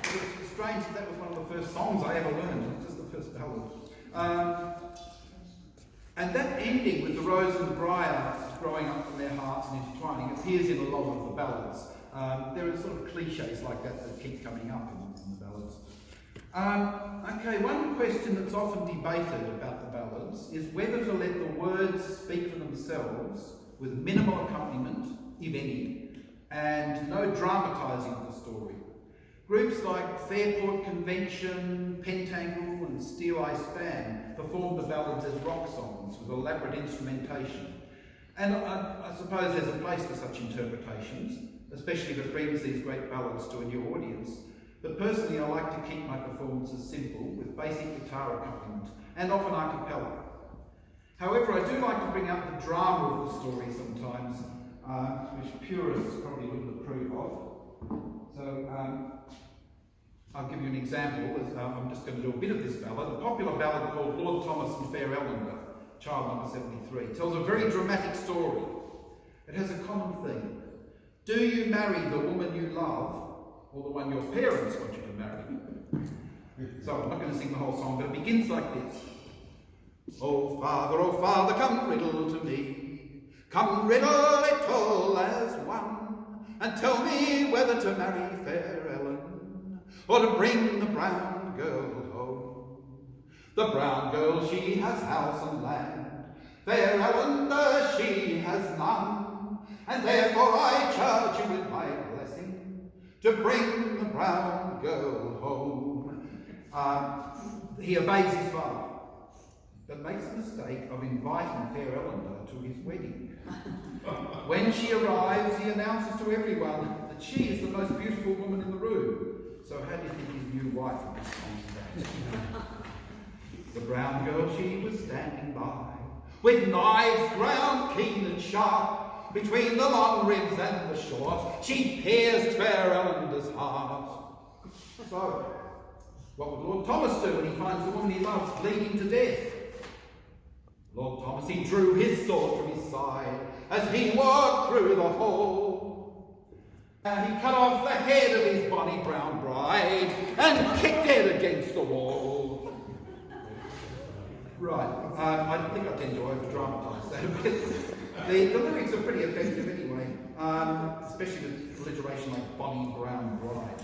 It's strange that was one of the first songs I ever learned, just the first ballad. And that ending with the rose and the briar growing up from their hearts and intertwining appears in a lot of the ballads. There are sort of cliches like that that keep coming up in the ballads. Okay, one question that's often debated about the ballads is whether to let the words speak for themselves with minimal accompaniment, if any, and no dramatising of the story. Groups like Fairport Convention, Pentangle and Steel Eye Span performed the ballads as rock songs with elaborate instrumentation. And I suppose there's a place for such interpretations, especially if it brings these great ballads to a new audience. But personally, I like to keep my performances simple with basic guitar accompaniment and often a cappella. However, I do like to bring out the drama of the story sometimes, which purists probably wouldn't approve of. So I'll give you an example. I'm just going to do a bit of this ballad. A popular ballad called Lord Thomas and Fair Ellender, child number 73, tells a very dramatic story. It has a common theme. Do you marry the woman you love or the one your parents want you to marry? So I'm not going to sing the whole song, but it begins like this. Oh father, come riddle to me. Come riddle it all as one, and tell me whether to marry fair Ellen or to bring the brown girl home. The brown girl, she has house and land, fair Ellender, she has none, and therefore I charge you with my blessing to bring the brown girl home. He obeys his father, but makes the mistake of inviting fair Ellender to his wedding. When she arrives, he announces to everyone that she is the most beautiful woman in the room. So how do you think his new wife would respond to that? The brown girl, she was standing by, with knives ground keen and sharp, between the long ribs and the short, she pierced fair Ellender's heart. So, what would Lord Thomas do when he finds the woman he loves bleeding to death? Lord Thomas, he drew his sword from his side as he walked through the hall. And he cut off the head of his bonny brown bride and kicked it against the wall. Right, I think I tend to over-dramatise that a bit. The lyrics are pretty effective anyway, especially with alliteration like bonny brown bride.